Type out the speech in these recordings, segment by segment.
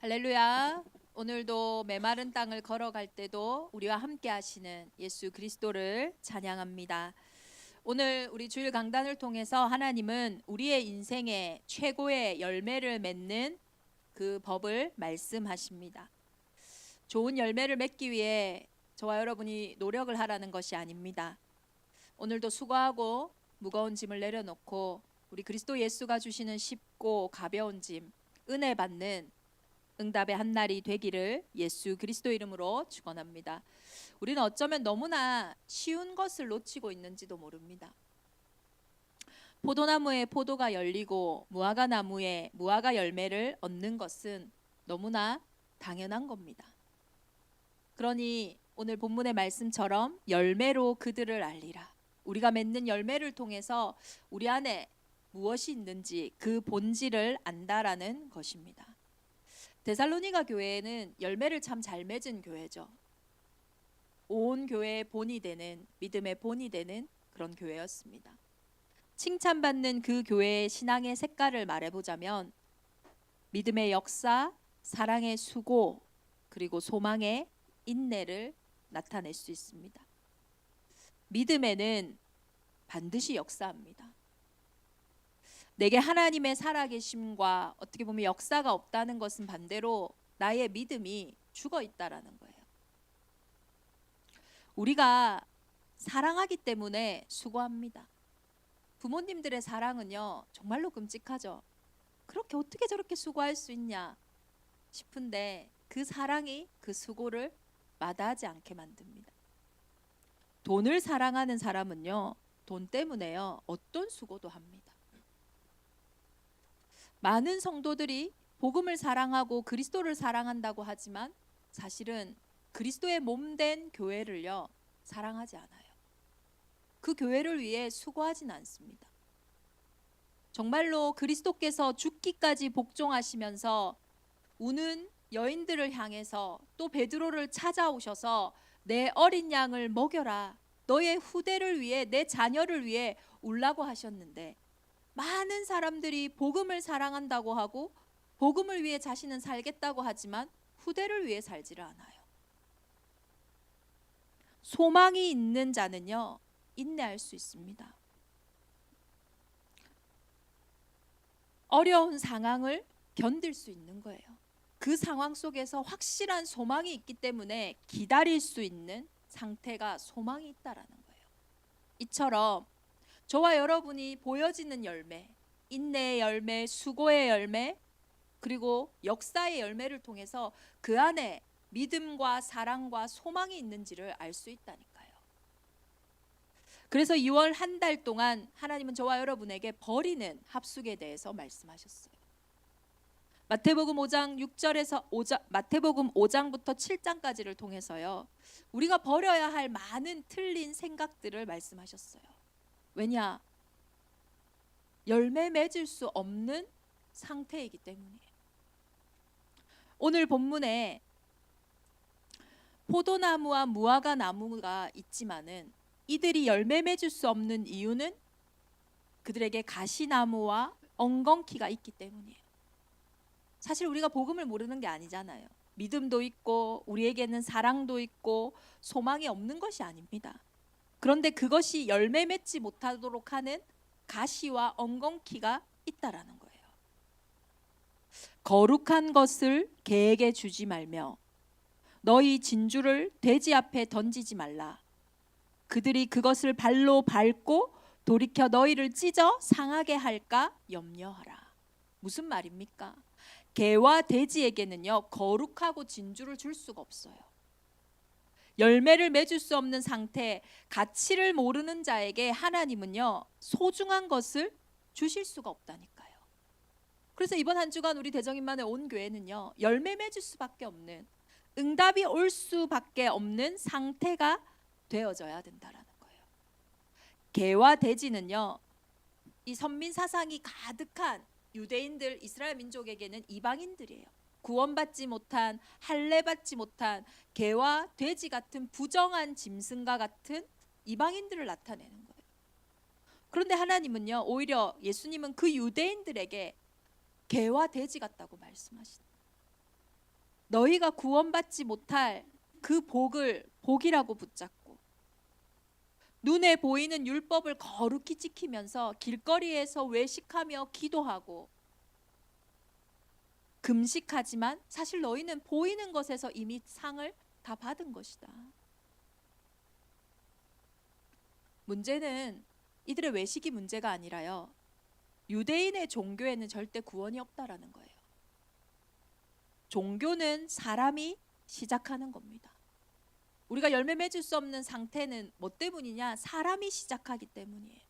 할렐루야. 오늘도 메마른 땅을 걸어갈 때도 우리와 함께 하시는 예수 그리스도를 찬양합니다. 오늘 우리 주일 강단을 통해서 하나님은 우리의 인생에 최고의 열매를 맺는 그 법을 말씀하십니다. 좋은 열매를 맺기 위해 저와 여러분이 노력을 하라는 것이 아닙니다. 오늘도 수고하고 무거운 짐을 내려놓고 우리 그리스도 예수가 주시는 쉽고 가벼운 짐, 은혜 받는 응답의 한 날이 되기를 예수 그리스도 이름으로 축원합니다. 우리는 어쩌면 너무나 쉬운 것을 놓치고 있는지도 모릅니다. 포도나무에 포도가 열리고 무화과 나무에 무화과 열매를 얻는 것은 너무나 당연한 겁니다. 그러니 오늘 본문의 말씀처럼 열매로 그들을 알리라. 우리가 맺는 열매를 통해서 우리 안에 무엇이 있는지 그 본질을 안다라는 것입니다. 데살로니가 교회는 열매를 참 잘 맺은 교회죠. 온 교회의 본이 되는, 믿음의 본이 되는 그런 교회였습니다. 칭찬받는 그 교회의 신앙의 색깔을 말해보자면 믿음의 역사, 사랑의 수고, 그리고 소망의 인내를 나타낼 수 있습니다. 믿음에는 반드시 역사합니다. 내게 하나님의 살아계심과 어떻게 보면 역사가 없다는 것은 반대로 나의 믿음이 죽어 있다라는 거예요. 우리가 사랑하기 때문에 수고합니다. 부모님들의 사랑은요, 정말로 끔찍하죠. 그렇게 어떻게 저렇게 수고할 수 있냐 싶은데 그 사랑이 그 수고를 마다하지 않게 만듭니다. 돈을 사랑하는 사람은요, 돈 때문에요, 어떤 수고도 합니다. 많은 성도들이 복음을 사랑하고 그리스도를 사랑한다고 하지만 사실은 그리스도의 몸된 교회를요, 사랑하지 않아요. 그 교회를 위해 수고하진 않습니다. 정말로 그리스도께서 죽기까지 복종하시면서 우는 여인들을 향해서 또 베드로를 찾아오셔서 내 어린 양을 먹여라. 너의 후대를 위해, 내 자녀를 위해 울라고 하셨는데 많은 사람들이 복음을 사랑한다고 하고 복음을 위해 자신은 살겠다고 하지만 후대를 위해 살지를 않아요. 소망이 있는 자는요, 인내할 수 있습니다. 어려운 상황을 견딜 수 있는 거예요. 그 상황 속에서 확실한 소망이 있기 때문에 기다릴 수 있는 상태가 소망이 있다라는 거예요. 이처럼 저와 여러분이 보여지는 열매, 인내의 열매, 수고의 열매, 그리고 역사의 열매를 통해서 그 안에 믿음과 사랑과 소망이 있는지를 알 수 있다니까요. 그래서 2월 한 달 동안 하나님은 저와 여러분에게 버리는 합숙에 대해서 말씀하셨어요. 마태복음 5장 6절에서 마태복음 5장부터 7장까지를 통해서요, 우리가 버려야 할 많은 틀린 생각들을 말씀하셨어요. 왜냐? 열매 맺을 수 없는 상태이기 때문이에요. 오늘 본문에 포도나무와 무화과 나무가 있지만은 이들이 열매 맺을 수 없는 이유는 그들에게 가시나무와 엉겅퀴가 있기 때문이에요. 사실 우리가 복음을 모르는 게 아니잖아요. 믿음도 있고 우리에게는 사랑도 있고 소망이 없는 것이 아닙니다. 그런데 그것이 열매 맺지 못하도록 하는 가시와 엉겅퀴가 있다라는 거예요. 거룩한 것을 개에게 주지 말며 너희 진주를 돼지 앞에 던지지 말라. 그들이 그것을 발로 밟고 돌이켜 너희를 찢어 상하게 할까 염려하라. 무슨 말입니까? 개와 돼지에게는요, 거룩하고 진주를 줄 수가 없어요. 열매를 맺을 수 없는 상태, 가치를 모르는 자에게 하나님은요, 소중한 것을 주실 수가 없다니까요. 그래서 이번 한 주간 우리 대정인만의 온 교회는요, 열매 맺을 수밖에 없는, 응답이 올 수밖에 없는 상태가 되어져야 된다라는 거예요. 개와 돼지는요, 이 선민 사상이 가득한 유대인들, 이스라엘 민족에게는 이방인들이에요. 구원받지 못한, 할례받지 못한 개와 돼지 같은 부정한 짐승과 같은 이방인들을 나타내는 거예요. 그런데 하나님은요, 오히려 예수님은 그 유대인들에게 개와 돼지 같다고 말씀하시는 거예요. 너희가 구원받지 못할 그 복을 복이라고 붙잡고 눈에 보이는 율법을 거룩히 지키면서 길거리에서 외식하며 기도하고 금식하지만 사실 너희는 보이는 것에서 이미 상을 다 받은 것이다. 문제는 이들의 외식이 문제가 아니라요, 유대인의 종교에는 절대 구원이 없다라는 거예요. 종교는 사람이 시작하는 겁니다. 우리가 열매 맺을 수 없는 상태는 뭐 때문이냐? 사람이 시작하기 때문이에요.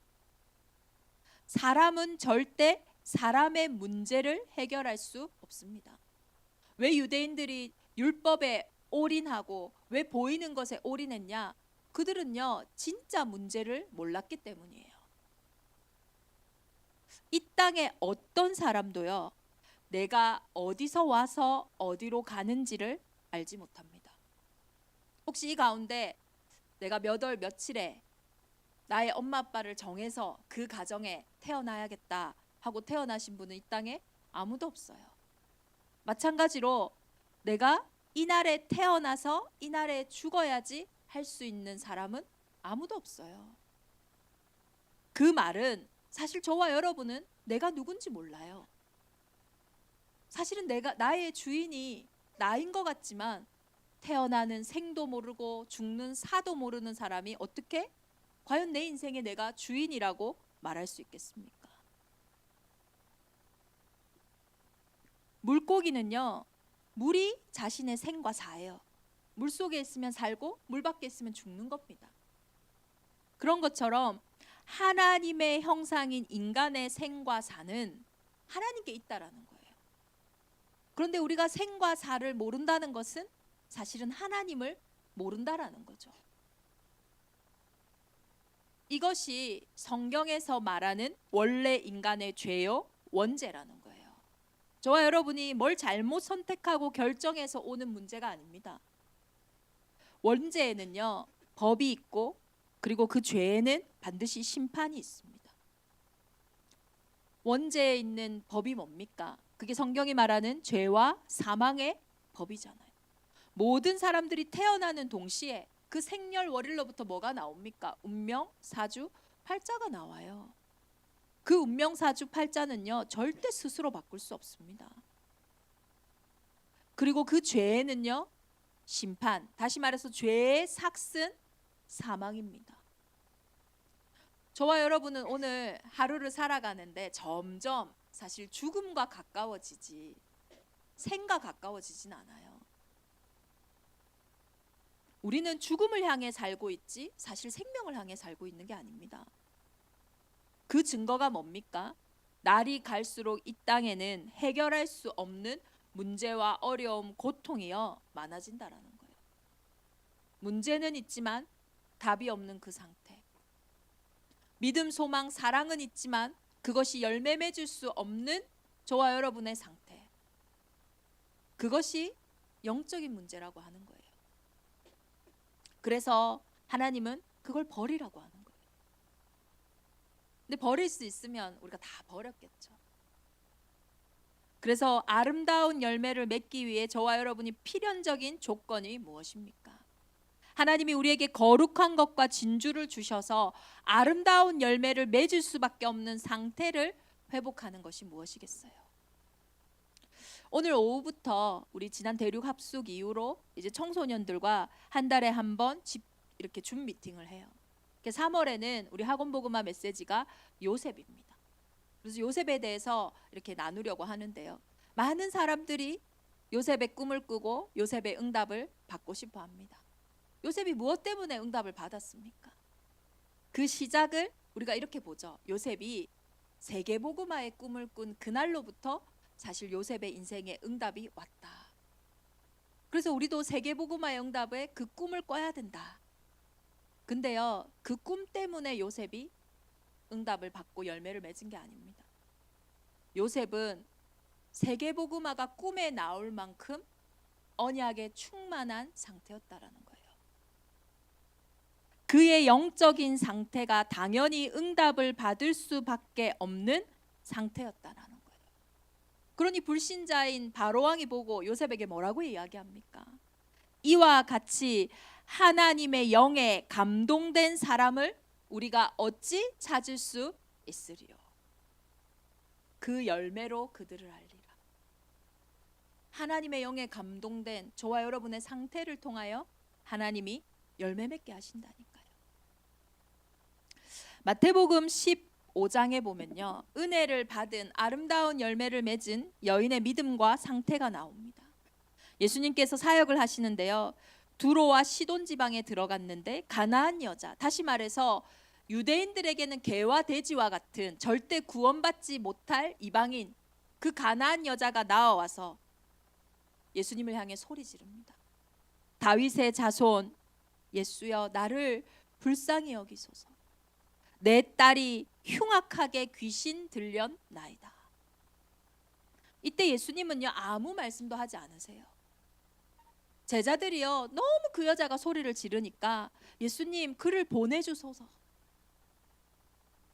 사람은 절대 사람의 문제를 해결할 수 없습니다. 왜 유대인들이 율법에 올인하고 왜 보이는 것에 올인했냐? 그들은요, 진짜 문제를 몰랐기 때문이에요. 이 땅에 어떤 사람도요, 내가 어디서 와서 어디로 가는지를 알지 못합니다. 혹시 이 가운데 내가 몇 월 며칠에 나의 엄마 아빠를 정해서 그 가정에 태어나야겠다 하고 태어나신 분은 이 땅에 아무도 없어요. 마찬가지로 내가 이날에 태어나서 이날에 죽어야지 할 수 있는 사람은 아무도 없어요. 그 말은 사실 저와 여러분은 내가 누군지 몰라요. 사실은 나의 주인이 나인 것 같지만 태어나는 생도 모르고 죽는 사도 모르는 사람이 어떻게 과연 내 인생에 내가 주인이라고 말할 수 있겠습니까? 물고기는요, 물이 자신의 생과 사예요. 물 속에 있으면 살고 물 밖에 있으면 죽는 겁니다. 그런 것처럼 하나님의 형상인 인간의 생과 사는 하나님께 있다라는 거예요. 그런데 우리가 생과 사를 모른다는 것은 사실은 하나님을 모른다라는 거죠. 이것이 성경에서 말하는 원래 인간의 죄요, 원죄라는 거예요. 저와 여러분이 뭘 잘못 선택하고 결정해서 오는 문제가 아닙니다. 원죄에는요, 법이 있고 그리고 그 죄에는 반드시 심판이 있습니다. 원죄에 있는 법이 뭡니까? 그게 성경이 말하는 죄와 사망의 법이잖아요. 모든 사람들이 태어나는 동시에 그 생렬월일로부터 뭐가 나옵니까? 운명, 사주, 팔자가 나와요. 그 운명, 사주, 팔자는요, 절대 스스로 바꿀 수 없습니다. 그리고 그 죄에는요, 심판, 다시 말해서 죄의 삭슨, 사망입니다. 저와 여러분은 오늘 하루를 살아가는데 점점 사실 죽음과 가까워지지 생과 가까워지진 않아요. 우리는 죽음을 향해 살고 있지 사실 생명을 향해 살고 있는 게 아닙니다. 그 증거가 뭡니까? 날이 갈수록 이 땅에는 해결할 수 없는 문제와 어려움, 고통이요 많아진다라는 거예요. 문제는 있지만 답이 없는 그 상태. 믿음, 소망, 사랑은 있지만 그것이 열매 맺을 수 없는 저와 여러분의 상태. 그것이 영적인 문제라고 하는 거예요. 그래서 하나님은 그걸 버리라고 하는 거예요. 근데 버릴 수 있으면 우리가 다 버렸겠죠. 그래서 아름다운 열매를 맺기 위해 저와 여러분이 필연적인 조건이 무엇입니까? 하나님이 우리에게 거룩한 것과 진주를 주셔서 아름다운 열매를 맺을 수밖에 없는 상태를 회복하는 것이 무엇이겠어요? 오늘 오후부터 우리 지난 대륙 합숙 이후로 이제 청소년들과 한 달에 한 번 집 이렇게 줌 미팅을 해요. 3월에는 우리 학원복음화 메시지가 요셉입니다. 그래서 요셉에 대해서 이렇게 나누려고 하는데요. 많은 사람들이 요셉의 꿈을 꾸고 요셉의 응답을 받고 싶어 합니다. 요셉이 무엇 때문에 응답을 받았습니까? 그 시작을 우리가 이렇게 보죠. 요셉이 세계복음화의 꿈을 꾼 그날로부터 사실 요셉의 인생에 응답이 왔다. 그래서 우리도 세계복음화의 응답에 그 꿈을 꿔야 된다. 근데요, 그 꿈 때문에 요셉이 응답을 받고 열매를 맺은 게 아닙니다. 요셉은 세계복음화가 꿈에 나올 만큼 언약에 충만한 상태였다라는 거예요. 그의 영적인 상태가 당연히 응답을 받을 수밖에 없는 상태였다라는 거예요. 그러니 불신자인 바로왕이 보고 요셉에게 뭐라고 이야기합니까? 이와 같이 하나님의 영에 감동된 사람을 우리가 어찌 찾을 수 있으리요? 그 열매로 그들을 알리라. 하나님의 영에 감동된 저와 여러분의 상태를 통하여 하나님이 열매 맺게 하신다니까요. 마태복음 15장에 보면요, 은혜를 받은 아름다운 열매를 맺은 여인의 믿음과 상태가 나옵니다. 예수님께서 사역을 하시는데요, 두로와 시돈 지방에 들어갔는데 가나안 여자, 다시 말해서 유대인들에게는 개와 돼지와 같은 절대 구원받지 못할 이방인, 그 가나안 여자가 나와서 예수님을 향해 소리 지릅니다. 다윗의 자손 예수여, 나를 불쌍히 여기소서. 내 딸이 흉악하게 귀신 들렸나이다. 이때 예수님은요, 아무 말씀도 하지 않으세요. 제자들이요, 너무 그 여자가 소리를 지르니까 예수님, 그를 보내주소서.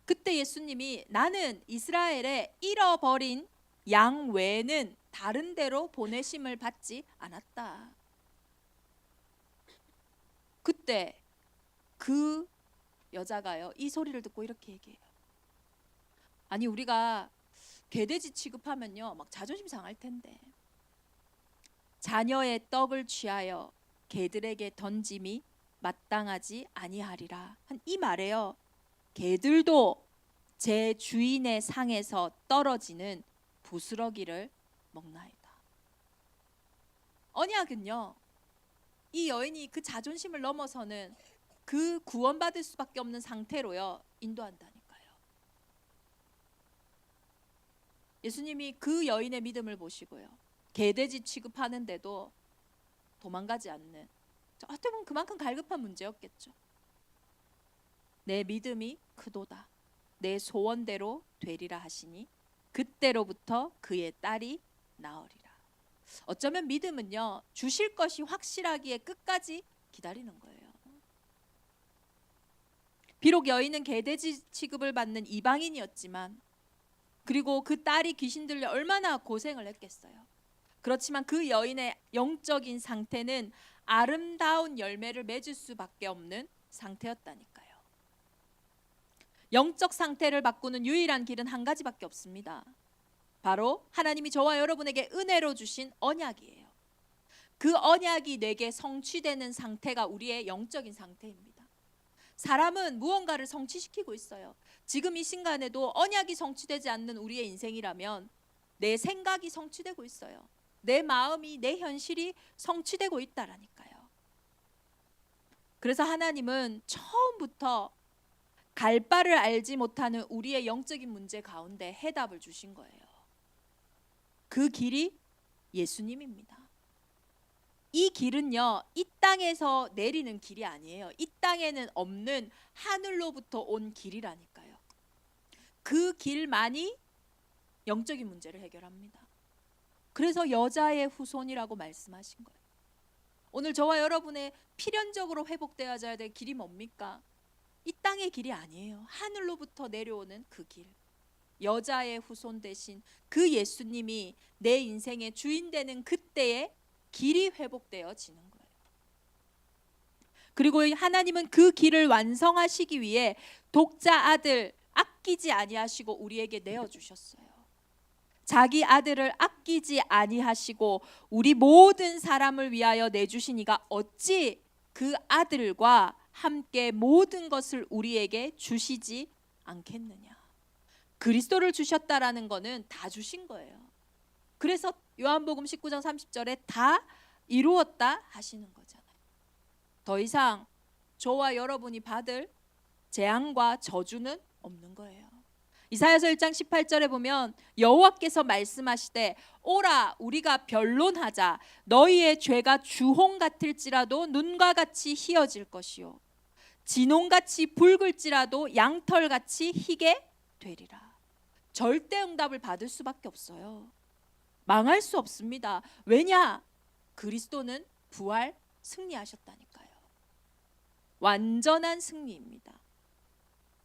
그때 예수님이 나는 이스라엘의 잃어버린 양 외에는 다른 데로 보내심을 받지 않았다. 그때 그 여자가요, 이 소리를 듣고 이렇게 얘기해요. 아니, 우리가 개돼지 취급하면요, 막 자존심 상할 텐데, 자녀의 떡을 취하여 개들에게 던짐이 마땅하지 아니하리라 한 이 말에요, 개들도 제 주인의 상에서 떨어지는 부스러기를 먹나이다. 언약은요, 이 여인이 그 자존심을 넘어서는 그 구원받을 수밖에 없는 상태로요, 인도한다니까요. 예수님이 그 여인의 믿음을 보시고요, 개돼지 취급하는데도 도망가지 않는, 어떻게 보면 그만큼 갈급한 문제였겠죠. 내 믿음이 크도다, 내 소원대로 되리라 하시니 그때로부터 그의 딸이 나으리라. 어쩌면 믿음은요, 주실 것이 확실하기에 끝까지 기다리는 거예요. 비록 여인은 개돼지 취급을 받는 이방인이었지만, 그리고 그 딸이 귀신 들려 얼마나 고생을 했겠어요. 그렇지만 그 여인의 영적인 상태는 아름다운 열매를 맺을 수밖에 없는 상태였다니까요. 영적 상태를 바꾸는 유일한 길은 한 가지밖에 없습니다. 바로 하나님이 저와 여러분에게 은혜로 주신 언약이에요. 그 언약이 내게 성취되는 상태가 우리의 영적인 상태입니다. 사람은 무언가를 성취시키고 있어요. 지금 이 순간에도 언약이 성취되지 않는 우리의 인생이라면 내 생각이 성취되고 있어요. 내 마음이, 내 현실이 성취되고 있다라니까요. 그래서 하나님은 처음부터 갈 바를 알지 못하는 우리의 영적인 문제 가운데 해답을 주신 거예요. 그 길이 예수님입니다. 이 길은요, 이 땅에서 내리는 길이 아니에요. 이 땅에는 없는 하늘로부터 온 길이라니까요. 그 길만이 영적인 문제를 해결합니다. 그래서 여자의 후손이라고 말씀하신 거예요. 오늘 저와 여러분의 필연적으로 회복되어야 될 길이 뭡니까? 이 땅의 길이 아니에요. 하늘로부터 내려오는 그 길. 여자의 후손 되신 그 예수님이 내 인생의 주인 되는 그때의 길이 회복되어지는 거예요. 그리고 하나님은 그 길을 완성하시기 위해 독자 아들 아끼지 아니하시고 우리에게 내어주셨어요. 자기 아들을 아끼지 아니하시고 우리 모든 사람을 위하여 내주시니가 어찌 그 아들과 함께 모든 것을 우리에게 주시지 않겠느냐. 그리스도를 주셨다라는 것은 다 주신 거예요. 그래서 요한복음 19장 30절에 다 이루었다 하시는 거잖아요. 더 이상 저와 여러분이 받을 재앙과 저주는 없는 거예요. 이사야서 1장 18절에 보면 여호와께서 말씀하시되 오라 우리가 변론하자. 너희의 죄가 주홍 같을지라도 눈과 같이 희어질 것이요 진홍같이 붉을지라도 양털같이 희게 되리라. 절대 응답을 받을 수밖에 없어요. 망할 수 없습니다. 왜냐? 그리스도는 부활 승리하셨다니까요. 완전한 승리입니다.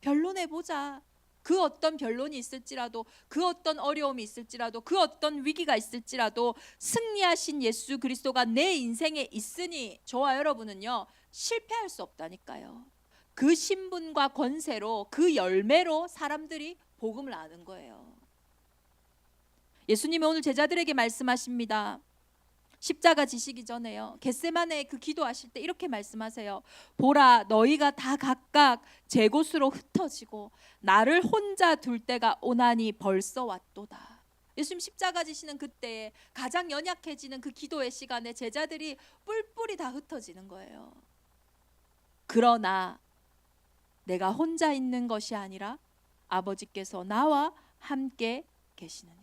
변론해보자. 그 어떤 변론이 있을지라도, 그 어떤 어려움이 있을지라도, 그 어떤 위기가 있을지라도 승리하신 예수 그리스도가 내 인생에 있으니 저와 여러분은요 실패할 수 없다니까요. 그 신분과 권세로, 그 열매로 사람들이 복음을 아는 거예요. 예수님이 오늘 제자들에게 말씀하십니다. 십자가 지시기 전에요, 겟세마네 그 기도하실 때 이렇게 말씀하세요. 보라, 너희가 다 각각 제 곳으로 흩어지고 나를 혼자 둘 때가 오나니 벌써 왔도다. 예수님 십자가 지시는 그때에 가장 연약해지는 그 기도의 시간에 제자들이 뿔뿔이 다 흩어지는 거예요. 그러나 내가 혼자 있는 것이 아니라 아버지께서 나와 함께 계시느니라.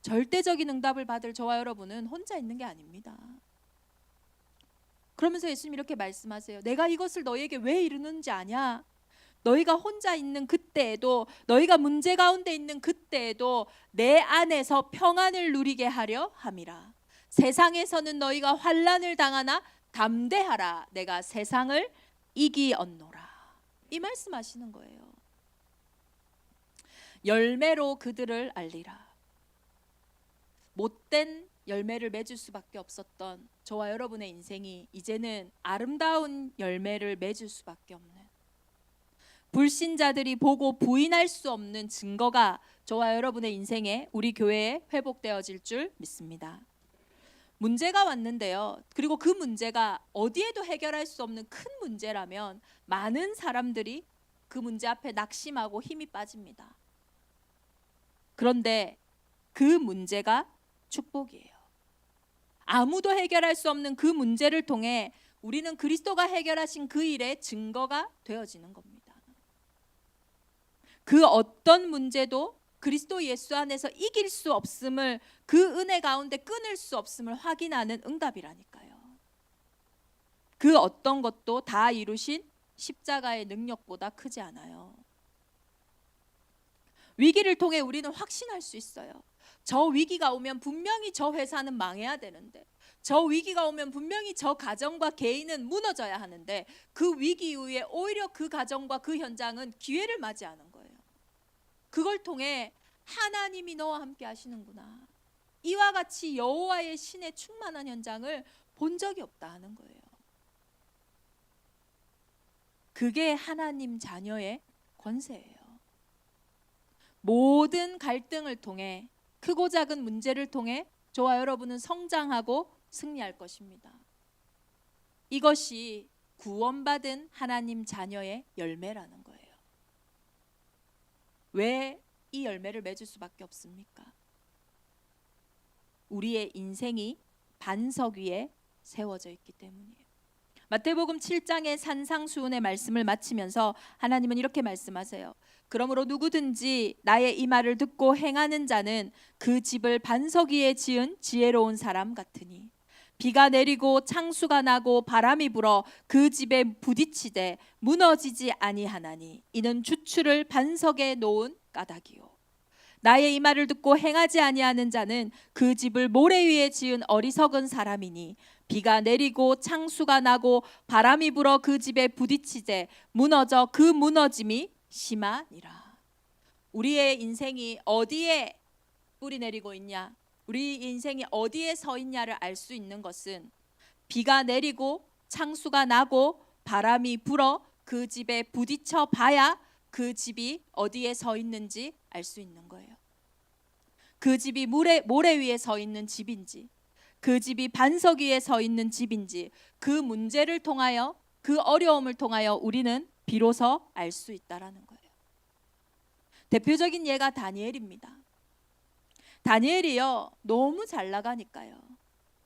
절대적인 응답을 받을 저와 여러분은 혼자 있는 게 아닙니다. 그러면서 예수님 이렇게 말씀하세요. 내가 이것을 너희에게 왜 이르는지 아냐? 너희가 혼자 있는 그때에도, 너희가 문제 가운데 있는 그때에도 내 안에서 평안을 누리게 하려 함이라. 세상에서는 너희가 환난을 당하나 담대하라. 내가 세상을 이기었노라. 이 말씀하시는 거예요. 열매로 그들을 알리라. 못된 열매를 맺을 수밖에 없었던 저와 여러분의 인생이 이제는 아름다운 열매를 맺을 수밖에 없는, 불신자들이 보고 부인할 수 없는 증거가 저와 여러분의 인생에, 우리 교회에 회복되어질 줄 믿습니다. 문제가 왔는데요, 그리고 그 문제가 어디에도 해결할 수 없는 큰 문제라면 많은 사람들이 그 문제 앞에 낙심하고 힘이 빠집니다. 그런데 그 문제가 축복이에요. 아무도 해결할 수 없는 그 문제를 통해 우리는 그리스도가 해결하신 그 일의 증거가 되어지는 겁니다. 그 어떤 문제도 그리스도 예수 안에서 이길 수 없음을, 그 은혜 가운데 끊을 수 없음을 확인하는 응답이라니까요. 그 어떤 것도 다 이루신 십자가의 능력보다 크지 않아요. 위기를 통해 우리는 확신할 수 있어요. 저 위기가 오면 분명히 저 회사는 망해야 되는데, 저 위기가 오면 분명히 저 가정과 개인은 무너져야 하는데, 그 위기 이후에 오히려 그 가정과 그 현장은 기회를 맞이하는 거예요. 그걸 통해 하나님이 너와 함께 하시는구나, 이와 같이 여호와의 신의 충만한 현장을 본 적이 없다 하는 거예요. 그게 하나님 자녀의 권세예요. 모든 갈등을 통해, 크고 작은 문제를 통해 저와 여러분은 성장하고 승리할 것입니다. 이것이 구원받은 하나님 자녀의 열매라는 거예요. 왜 이 열매를 맺을 수밖에 없습니까? 우리의 인생이 반석 위에 세워져 있기 때문이에요. 마태복음 7장의 산상수훈의 말씀을 마치면서 하나님은 이렇게 말씀하세요. 그러므로 누구든지 나의 이 말을 듣고 행하는 자는 그 집을 반석 위에 지은 지혜로운 사람 같으니 비가 내리고 창수가 나고 바람이 불어 그 집에 부딪히되 무너지지 아니하나니 이는 주추를 반석에 놓은 까닭이요. 나의 이 말을 듣고 행하지 아니하는 자는 그 집을 모래 위에 지은 어리석은 사람이니 비가 내리고 창수가 나고 바람이 불어 그 집에 부딪히되 무너져 그 무너짐이 심하니라. 우리의 인생이 어디에 뿌리 내리고 있냐, 우리 인생이 어디에 서 있냐를 알 수 있는 것은 비가 내리고 창수가 나고 바람이 불어 그 집에 부딪혀 봐야 그 집이 어디에 서 있는지 알 수 있는 거예요. 그 집이 모래 위에 서 있는 집인지, 그 집이 반석 위에 서 있는 집인지, 그 문제를 통하여, 그 어려움을 통하여 우리는 비로소 알 수 있다라는 거예요. 대표적인 예가 다니엘입니다. 다니엘이요, 너무 잘 나가니까요.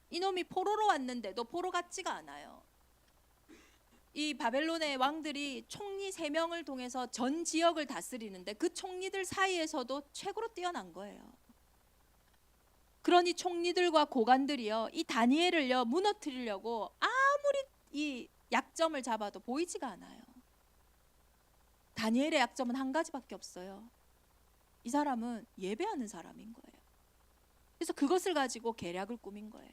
이놈이 포로로 왔는데도 포로 같지가 않아요. 이 바벨론의 왕들이 총리 3명을 통해서 전 지역을 다스리는데 그 총리들 사이에서도 최고로 뛰어난 거예요. 그러니 총리들과 고관들이요, 이 다니엘을요 무너뜨리려고 아무리 이 약점을 잡아도 보이지가 않아요. 다니엘의 약점은 한 가지밖에 없어요. 이 사람은 예배하는 사람인 거예요. 그래서 그것을 가지고 계략을 꾸민 거예요.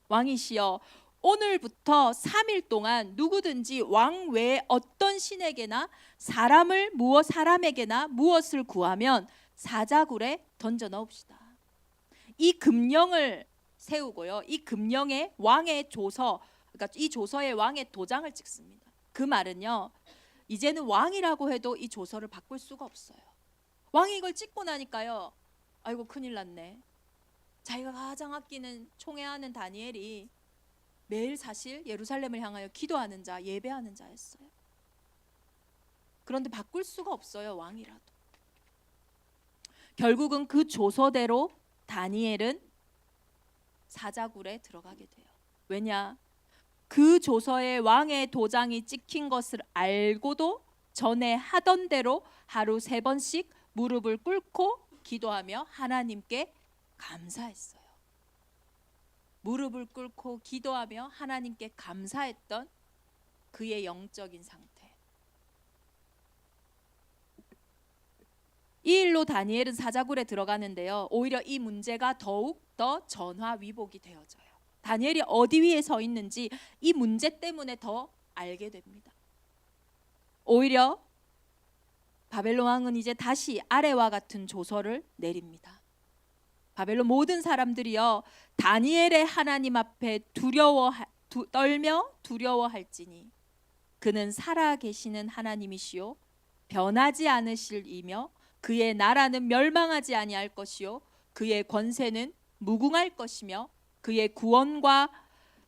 왕이시여, 오늘부터 3일 동안 누구든지 왕 외에 어떤 신에게나 사람에게나 무엇을 구하면 사자굴에 던져 넣읍시다. 이 금령을 세우고요. 이 금령에 왕의 조서, 그러니까 이 조서에 왕의 도장을 찍습니다. 그 말은요, 이제는 왕이라고 해도 이 조서를 바꿀 수가 없어요. 왕이 이걸 찍고 나니까요, 아이고 큰일 났네. 자기가 가장 아끼는 총애하는 다니엘이 매일 사실 예루살렘을 향하여 기도하는 자, 예배하는 자였어요. 그런데 바꿀 수가 없어요, 왕이라도. 결국은 그 조서대로 다니엘은 사자굴에 들어가게 돼요. 왜냐? 그 조서에 왕의 도장이 찍힌 것을 알고도 전에 하던 대로 하루 3번씩 무릎을 꿇고 기도하며 하나님께 감사했어요. 무릎을 꿇고 기도하며 하나님께 감사했던 그의 영적인 상태. 이 일로 다니엘은 사자굴에 들어가는데요, 오히려 이 문제가 더욱 더 전화위복이 되어져요. 다니엘이 어디 위에 서 있는지 이 문제 때문에 더 알게 됩니다. 오히려 바벨론 왕은 이제 다시 아래와 같은 조서를 내립니다. 바벨론 모든 사람들이요, 다니엘의 하나님 앞에 떨며 두려워할지니 그는 살아계시는 하나님이시요 변하지 않으실 이며 그의 나라는 멸망하지 아니할 것이요 그의 권세는 무궁할 것이며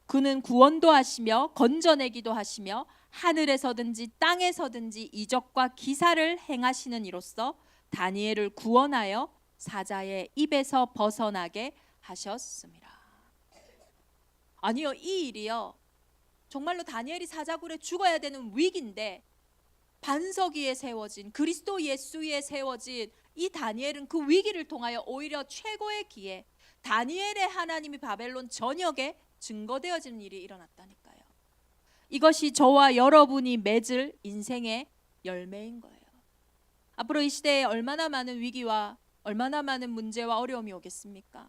그는 구원도 하시며 건져내기도 하시며 하늘에서든지 땅에서든지 이적과 기사를 행하시는 이로써 다니엘을 구원하여 사자의 입에서 벗어나게 하셨습니다. 아니요, 이 일이요, 정말로 다니엘이 사자굴에 죽어야 되는 위기인데 반석 위에 세워진, 그리스도 예수 위에 세워진 이 다니엘은 그 위기를 통하여 오히려 최고의 기회, 다니엘의 하나님이 바벨론 전역에 증거되어지는 일이 일어났다니까요. 이것이 저와 여러분이 맺을 인생의 열매인 거예요. 앞으로 이 시대에 얼마나 많은 위기와 얼마나 많은 문제와 어려움이 오겠습니까?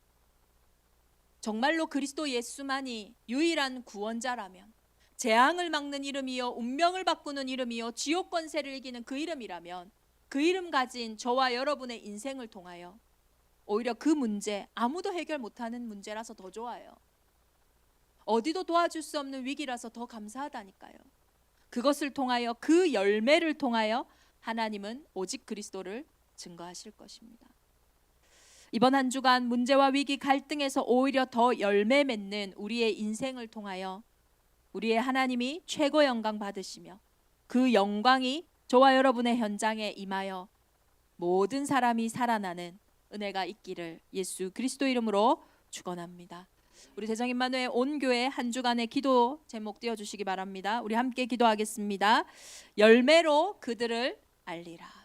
정말로 그리스도 예수만이 유일한 구원자라면, 재앙을 막는 이름이요 운명을 바꾸는 이름이요 지옥 권세를 이기는 그 이름이라면, 그 이름 가진 저와 여러분의 인생을 통하여 오히려 그 문제, 아무도 해결 못하는 문제라서 더 좋아요. 어디도 도와줄 수 없는 위기라서 더 감사하다니까요. 그것을 통하여, 그 열매를 통하여 하나님은 오직 그리스도를 증거하실 것입니다. 이번 한 주간 문제와 위기, 갈등에서 오히려 더 열매 맺는 우리의 인생을 통하여 우리의 하나님이 최고 영광 받으시며 그 영광이 저와 여러분의 현장에 임하여 모든 사람이 살아나는 은혜가 있기를 예수 그리스도 이름으로 축원합니다. 우리 대정임마누엘 온교회 한 주간의 기도 제목 띄워주시기 바랍니다. 우리 함께 기도하겠습니다. 열매로 그들을 알리라.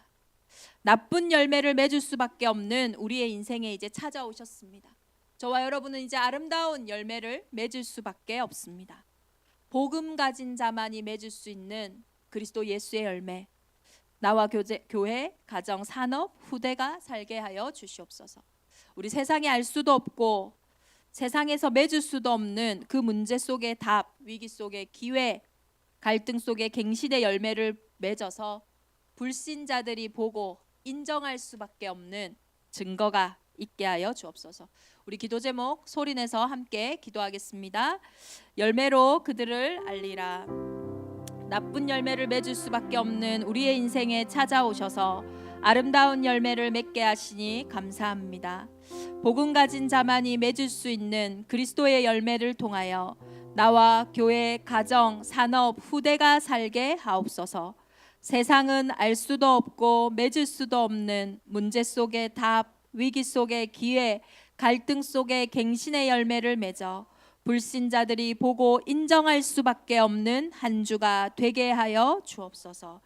나쁜 열매를 맺을 수밖에 없는 우리의 인생에 이제 찾아오셨습니다. 저와 여러분은 이제 아름다운 열매를 맺을 수밖에 없습니다. 복음 가진 자만이 맺을 수 있는 그리스도 예수의 열매, 나와 교회, 가정, 산업, 후대가 살게 하여 주시옵소서. 우리 세상에 알 수도 없고 세상에서 맺을 수도 없는 그 문제 속의 답, 위기 속의 기회, 갈등 속의 갱신의 열매를 맺어서 불신자들이 보고 인정할 수밖에 없는 증거가 있게 하여 주옵소서. 우리 기도 제목 소리내서 함께 기도하겠습니다. 열매로 그들을 알리라. 나쁜 열매를 맺을 수밖에 없는 우리의 인생에 찾아오셔서 아름다운 열매를 맺게 하시니 감사합니다. 복음 가진 자만이 맺을 수 있는 그리스도의 열매를 통하여 나와 교회, 가정, 산업, 후대가 살게 하옵소서. 세상은 알 수도 없고 맺을 수도 없는 문제 속의 답, 위기 속의 기회, 갈등 속의 갱신의 열매를 맺어 불신자들이 보고 인정할 수밖에 없는 한 주가 되게 하여 주옵소서.